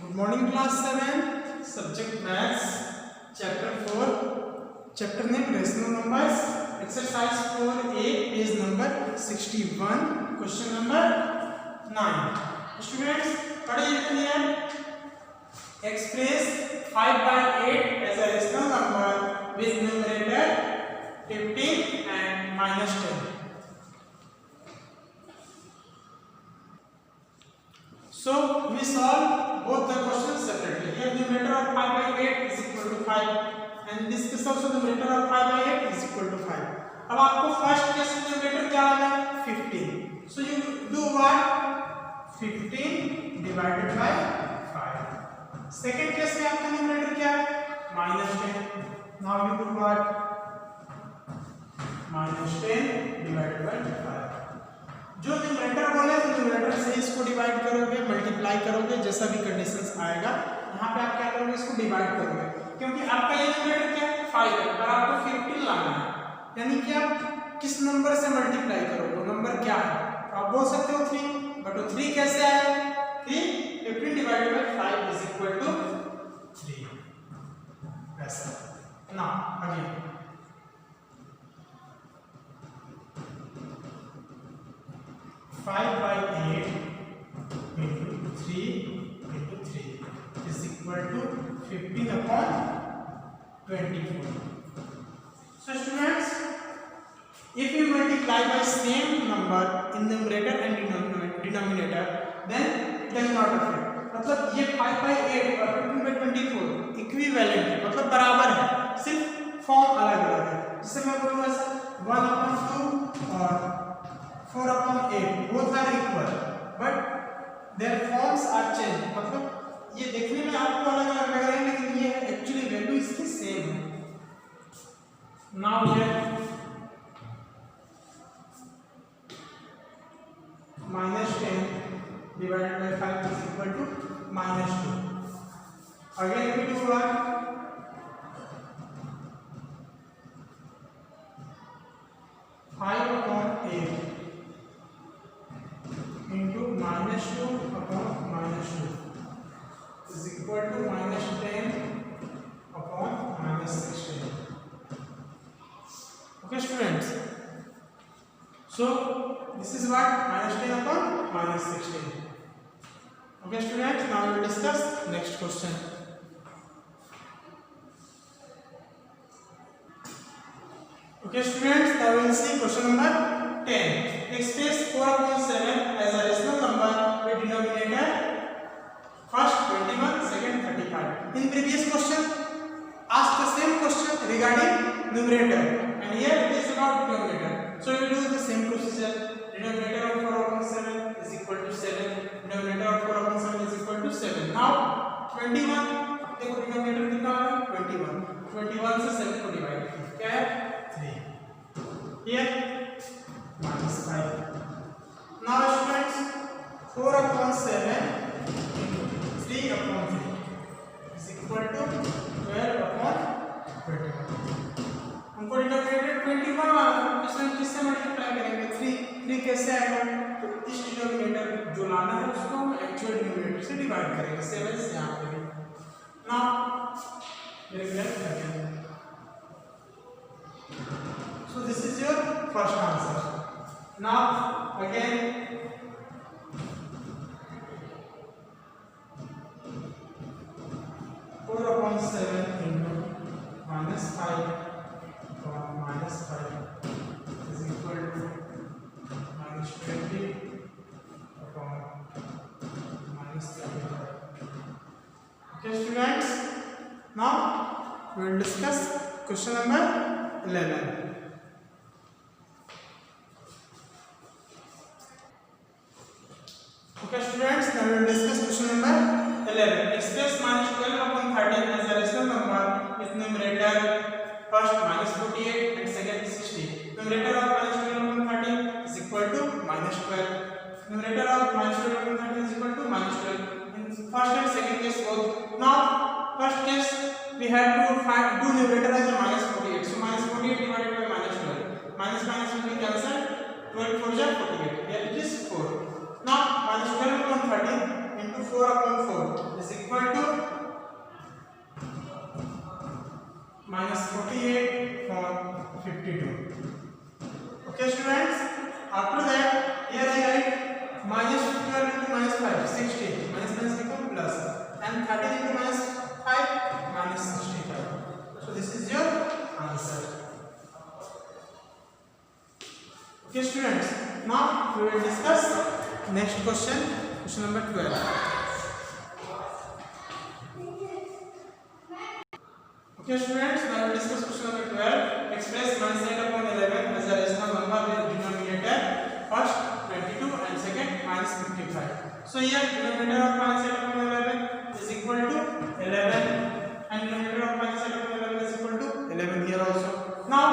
Good morning, class 7, subject maths, chapter 4, chapter name rational numbers, exercise 4a, page number 61, question number 9. Students, what is written here? Express 5 by 8 as a rational number with numerator 15 and minus 10. So we solve both the questions separately. Here numerator of 5 by 8 is equal to 5 and this case also numerator of 5 by 8 is equal to 5. अब आपको first case में numerator क्या आना है 15. So you do what 15 divided by 5. Second case में आपका numerator क्या है -10. Now you do what -10 divided by 5. जो न्यूमरेटर बोले तो न्यूमरेटर से इसको डिवाइड करोगे, मल्टीप्लाई करोगे, जैसा भी कंडीशंस आएगा यहाँ पे आप क्या करोगे, इसको डिवाइड करोगे, क्योंकि आपका ये न्यूमरेटर क्या है 5 है और आपको 15 लाना है, यानी कि आप किस नंबर से मल्टीप्लाई करोगे, नंबर क्या है, तो आप बोल सकते हो 3, बट वो 3 कैसे आया, 15 divided by 5 is equal to 3 ऐसा ना. Again 5 by 8 into 3 into 3 is equal to 15 upon 24. So students, if you multiply by same number in numerator and denominator, then it does not affect. मतलब ये 5 by 8 और 15 by 24 equivalent है, मतलब बराबर है, सिर्फ फॉर्म अलग अलग है. जिससे मैं बोलूँगा ऐसा 1/2 और 4/8 both are equal but their forms are changed. मतलब ये देखने में आपको अलग अलग लग रहे हैं लेकिन ये एक्चुअली वैल्यू इसकी सेम है. Now here -10 divided by 5 is equal to -2. Again we do what 5/8 into -2 upon -2 is equal to -10 upon -16. Okay students, so this is what -10 upon -16. Okay students, now we will discuss next question. Okay students, now we will see question number 10. Express 4/7 as a rational number with denominator first 21, second 35. In previous question, ask the same question regarding numerator, and here it is about denominator. So we do the same procedure. Denominator of 4/7 is equal to 7. Denominator of 4/7 is equal to 7. Now 21, देखो denominator कितना है 21. 21 से 7 को divide क्या है 3. Here -5. Now students 4/7 into 3/3 is equal to 12/21. हमको denominator 21 इसमें किससे मल्टीप्लाई करेंगे 3 कैसे आएगा, तो इस डिनोमिनेटर जो लाना है उसको हम एक्चुअल डिनोमिनेटर से डिवाइड करेंगे 7 से यहाँ पे. नाउ रिप्लेस करेंगे. So this is your first answer. Now again 4/7 into -5 upon -5 is equal to -20 upon -35. Okay students, now we will discuss question number 11. Okay students, now we will discuss question number 11. Express -12/13 as a rational number with numerator first -48 and second 60. Numerator of -12/13 is equal to -12. Numerator of -12/13 is equal to -12. In first and second case both. Now first case we have to do numerator as a -48. So -48 divided by -12. Minus will be cancelled. 12 4 is 48. Here it is 4. Now -12/13 into 4/4 is equal minus 48 upon 52. Okay students, after that here I write minus 12 into minus 5 60, minus minus become plus, and 13 into minus 5 minus 65. So this is your answer. Okay students, now we will discuss next question, question number 12. Okay students, now we will discuss question number 12. Express minus 8 upon 11 as a rational number with denominator first 22 and second minus 55. So here denominator of minus 8 upon 11 is equal to 11 and denominator of minus 8 upon 11 is equal to 11 here also. Now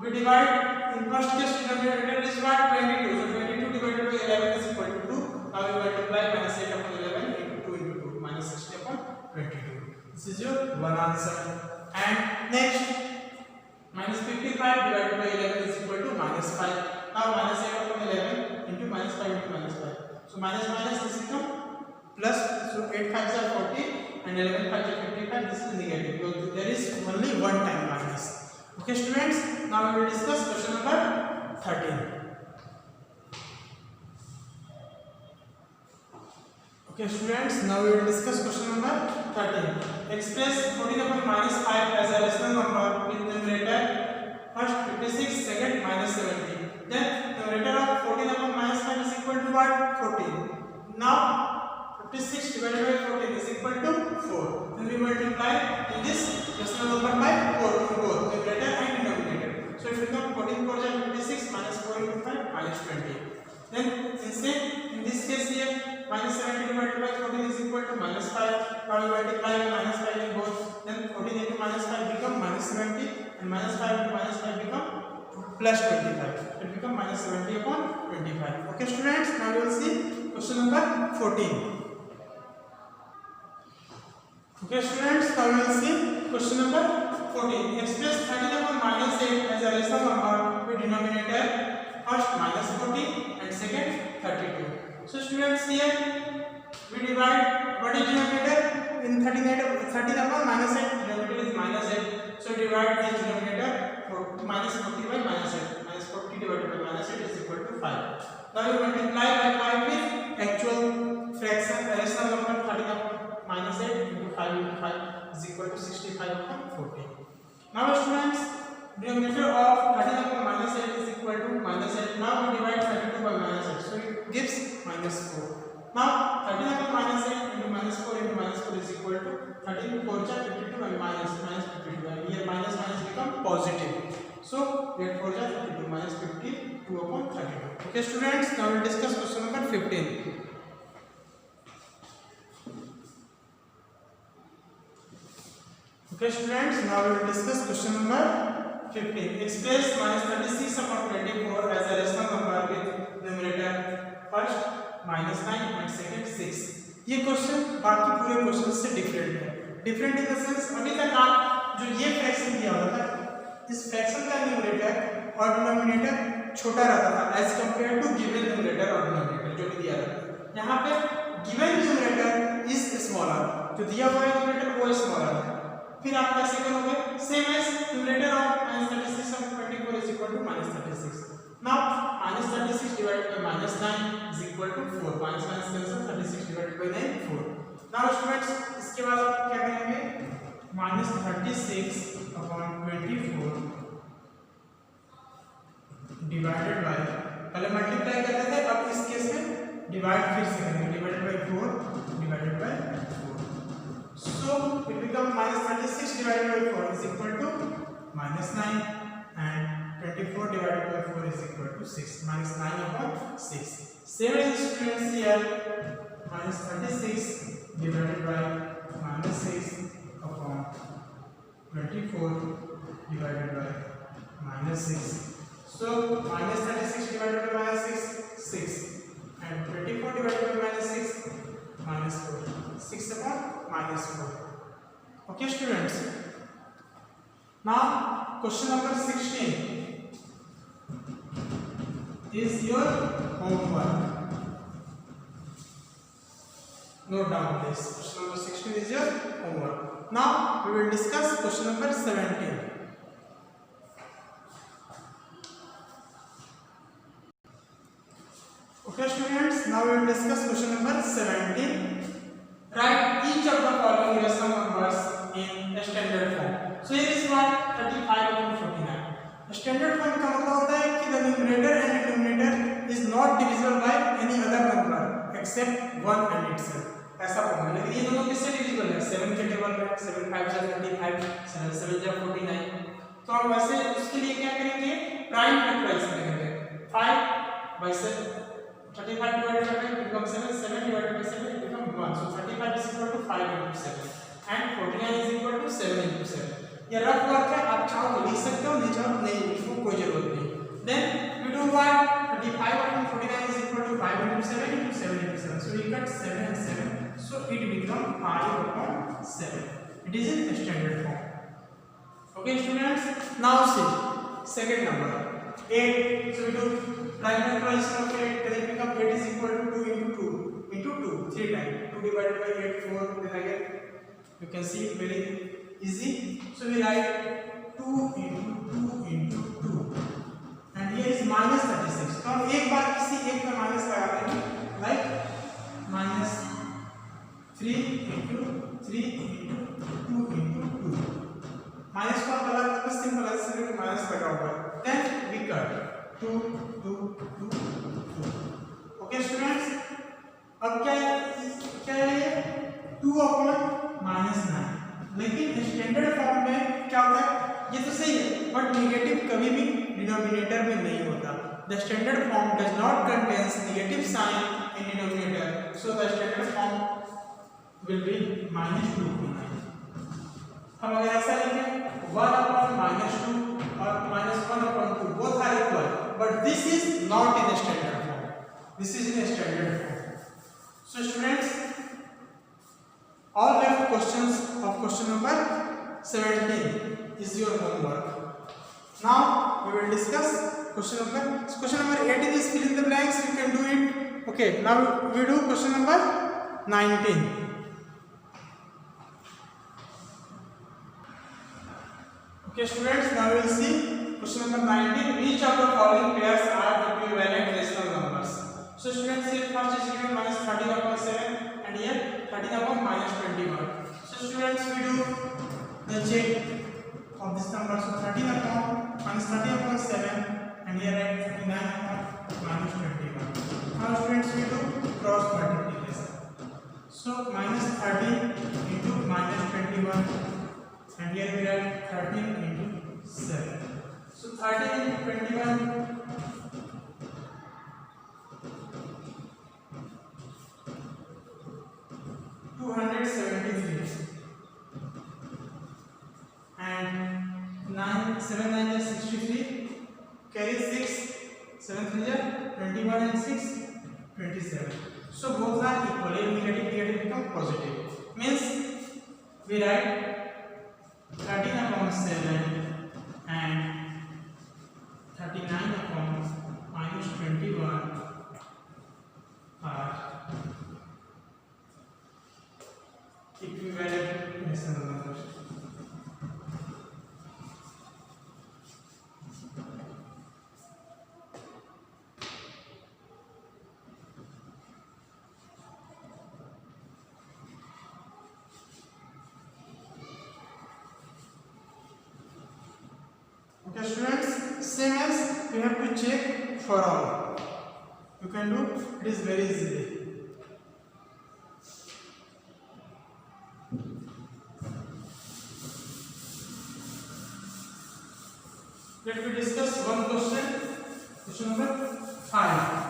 we divide. In first case denominator is what? 22. So 22 divided by 11 is equal to 2. Now we multiply minus 8 upon 11 into 2 into 2 minus 60 upon 22. This is your one answer. And next minus 55 divided by 11 is equal to minus 5. Now minus 8 upon 11 into minus 5 into minus 5. So minus minus this become plus. So 8 5s are 40 and 11 5s are 55. This is negative because there is only one time minus. Okay students, now we will discuss question number 13. Okay students, now we will discuss question number 13. Express 14 upon minus 5 as a rational number with numerator first 56, second minus 70. Then numerator of 14 upon minus 5 is equal to what? 14. Now 56 divided by 14 is equal to 4. Then we multiply in this rational number by 4 to both numerator and denominator. So it becomes 14 4 is 56 minus 4 into 5 minus 20. Then instead in this case here minus 70 divided by 14 is equal to minus 5. Now we multiply minus 5 in both. Then 14 into minus 5 become minus 70 and minus 5 into minus 5 become plus 25. It become minus 70 upon 25. Okay students, now we will see question number 14. Okay students, now we will see question number 14. Express 13 upon minus 8 as a rational number with denominator first minus 40 and second 32. So students, here we divide. What is denominator? In 13 upon minus 8, denominator is minus 8. So divide this denominator for minus 40 by minus 8. Minus 40 divided by minus 8 is equal to 5. Now we multiply by 5 with actual fraction rational number 13 upon minus 8 into 5 into 5 is equal to 65 upon 40. Now students, denominator of 13 upon minus 8 is equal to minus 8. Now we divide 32 by minus 8. So it gives minus 4. Now 13 upon minus 8 into minus 4 into minus 4 is equal to 13 4 is 52 and minus 52. And here minus minus become positive. So 8 4 is 52 minus 52 upon 32. Okay students, now we will discuss question number 15. Okay students, now we will discuss question number 15. Express minus 36 upon 24 as a rational number with numerator first minus 9 and second 6. ये question बाकी पूरे question से different है. Different in the sense अभी तक आप जो ये फ्रैक्शन दिया होता था, इस फ्रैक्शन का न्यूमरेटर और डिनोमिनेटर छोटा रहता था as compare to given numerator और डिनोमिनेटर जो भी दिया था. यहाँ पे गिवन न्यूमरेटर इज स्मॉलर, जो दिया हुआ न्यूमरेटर वो स्मॉलर है. फिर आप कैसे करोगे? Same as numerator of -36 of 24 is equal to -36. Now -36 divided by -9 is equal to 4. minus cancel, 36 divided by 9 4. Now students, इसके बाद आप क्या करेंगे? -36 upon 24 डिवाइडेड बाय, पहले मल्टीप्लाई करते थे, अब इस केस में डिवाइड फिर से करेंगे. Divided by 4 divided by 4. So it becomes -36 divided by 4 is equal to -9 and 24 divided by 4 is equal to 6. -9 upon 6. Same as students here, -36 divided by -6 upon 24 divided by -6. So -36 divided by -6 6 and 24 divided by -6 -4. 6 upon -4. Okay students, now question number 16 is your homework. Note down this. Question number 16 is your homework. Now we will discuss question number 17. Okay students, now we will discuss question number 17. Write each of the following rational numbers in standard form. So here is what 35 and 49. Standard form का मतलब होता है कि the numerator and denominator is not divisible by any other number except 1 and itself. ऐसा form है, लेकिन ये दोनों किससे डिविजिबल है? 7 के टेबल में 7 5 जा 35, 7 7 जा 49. तो हम वैसे उसके लिए क्या करेंगे? प्राइम फैक्टराइज करेंगे. 5 by 7 35 divided by 5 becomes 7, 7 divided by 7 becomes 1. So 35 is equal to 5 into 7 and 49 is equal to 7 into 7. ये रफ वर्क है, आप चाहो तो लिख सकते हो, नहीं चाहो नहीं लिखो, कोई जरूरत नहीं. Then we do what? 35 upon 49 is equal to 5 into 7 into 7 into 7. So we cut 7 and 7. So it becomes 5 upon 7. It is in standard form. Okay students. Now see second number 8. So we do prime factorization of 8. Then it becomes 8 is equal to 2 into 2 into 2 3 times. 2 divided by 8 4. Then again you can see it very easy. So we write 2 into 2 into 2. And here is minus 36. तो हम एक बार किसी एक का minus लगा देंगे. Like minus 3 into 3 into 2 into 2. Minus को आप अलग बस सिंपल ऐसे करके माइनस लगा हुआ है. Then we cut 2 2 2 2. Okay students. अब क्या है 2 upon minus 9. लेकिन स्टैंडर्ड फॉर्म में क्या होता है? ये तो सही है, बट नेगेटिव कभी भी डिनोमिनेटर में नहीं होता. The standard form does not contains negative sign in denominator. So the standard form will be -2 to 9. हम अगर ऐसा लिखें 1 upon -2 और -1 upon 2 both are equal, but this is not in standard form. This is in standard form. So students, all left questions of question number 17 is your homework. Now we will discuss question number 18 is fill in the blanks. You can do it. Okay, now we do question number 19. Okay students, now we will see question number 19. Which of the following pairs are equivalent rational numbers? So students, here first is given minus 13 upon 7 and here 13 upon minus 21. So students, we do the check of this number. So 13 upon minus 30 upon 7 and here I 39 upon minus 21. Now students, we do cross multiplication. So minus 30 into minus 21 and here we write 13 into 7. So 13 into 21 273 and 7 9 is 63, carry 6, 7 3 is 21 and 6 27. So both are equal. Negative become positive. Means we write 13 upon 7 and 39 upon minus 21 are equivalent rational numbers. Okay students, same as you have to check for all. You can do it is very easy. Let me discuss one question number 5.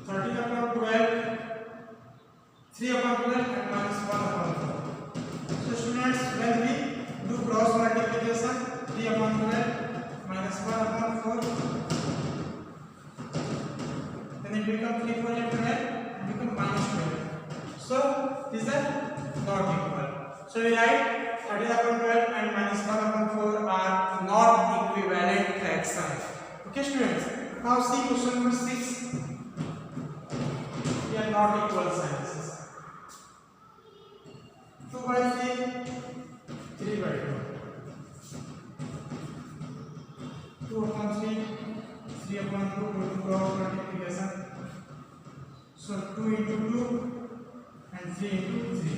13 upon 12, 3 upon 12 and minus 1 upon 4. So students, when we do cross multiplication, 3 upon 12 minus 1 upon 4, then it becomes 3 4 12 and become minus 12. So these are not equal. So we write 13 upon 12 and minus 1 upon 4 are not equivalent fractions. Okay students, now see question number 6. We are not equal signs. 2 by 3, 3 by 2. 2 upon 3, 3 upon 2, go to cross multiplication. So 2 into 2 and 3 into 3.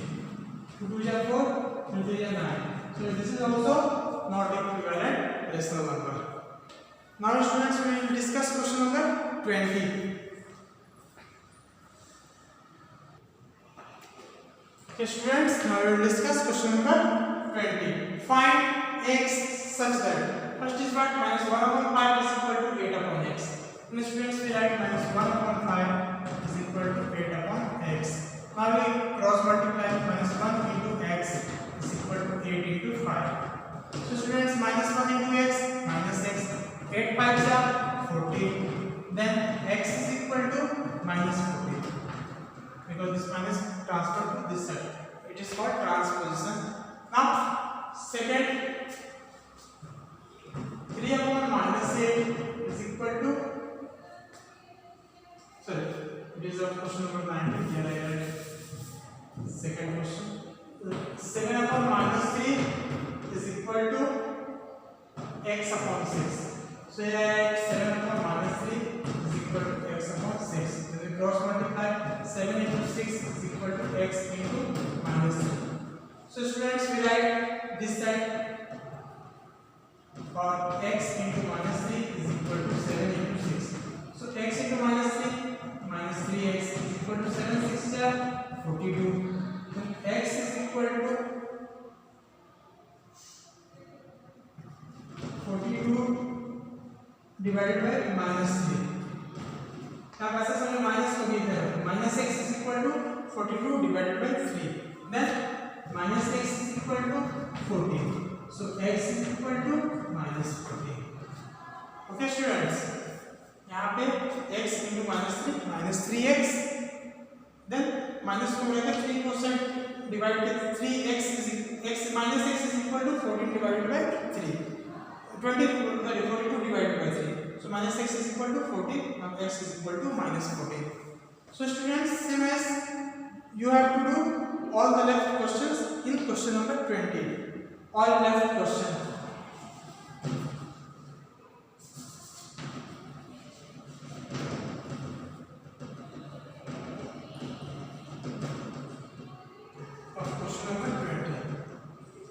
2 2 is 4, 3 3 is 9. So this is also not equivalent rational number. Now students, we will discuss question number 20. Okay students, now we will discuss question number 20. Find x such that, first is what, minus 1 upon 5 is equal to 8 upon x. Now students, we write minus 1 upon 5 is equal to 8 upon x. Now we cross multiply, minus 1 into x is equal to 8 into 5. So students, minus 1 into x, minus x, 8 5s are 14. Then x is equal to minus 14. Because this minus transfer to this side. It is called transposition. Now, second, 3 upon minus 8 is equal to, sorry, it is of question number 19. Here I write second question. 7 upon minus 3 is equal to x upon 6. So here I write 7 upon minus 3 is equal to x upon 6. Then we cross multiply, 7 into 6 is equal to x into minus 3. So students, we write this side for x into minus 3 is equal to 7 into 6. So x into minus 3, minus 3x is equal to 7 6 is 42. Then x is equal to 42 divided by minus 3. अब ऐसा समझ minus को भी इधर minus x is equal to 42 divided by 3. Then minus x is equal to 14. So x is equal to minus 14. Okay students, यहाँ पे x into minus 3 minus 3x. Then minus को लेकर 3% divided by 3x is x minus x is equal to 14 divided by 3. 42 divided by 3. So minus x is equal to 14. Now x is equal to minus 14. So students, same as you have to do all the left questions in question number 20. All left questions.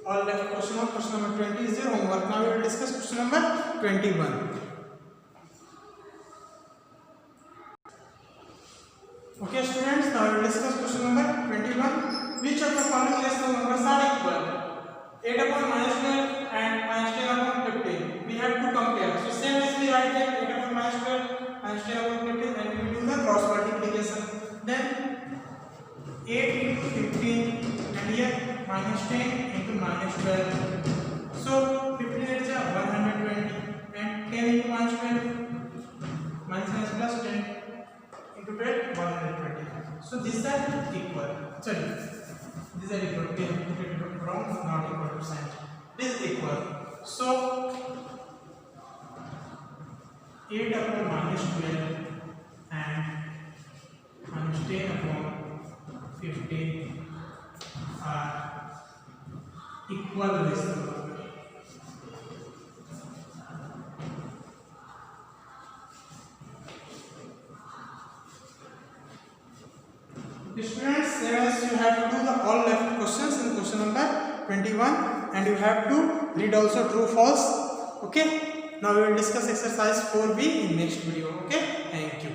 All left question of question number 20 is your homework. Now we will discuss question number 21. Okay students, now we will discuss question number 21. Which of the following rational numbers are equal? 8 upon minus 12 and minus 10 upon 15. We have to compare. So same as we write here, 8 upon minus 12 minus 10 upon 15, and we do the cross multiplication. Then 8 into 15 and here minus 10 into minus 12. So 15 is 120 and 10 into minus 12 minus plus 10 into 12 120. So these are equal. Sorry, these are equal. We have put it wrong, not equal to sign. This is equal. So 8 upon minus 12 and minus 10 upon 15 are equal rational number. Students, as you have to do the all left questions in question number 21 and you have to read also true false. Okay, now we will discuss exercise 4b in next video. Okay, thank you.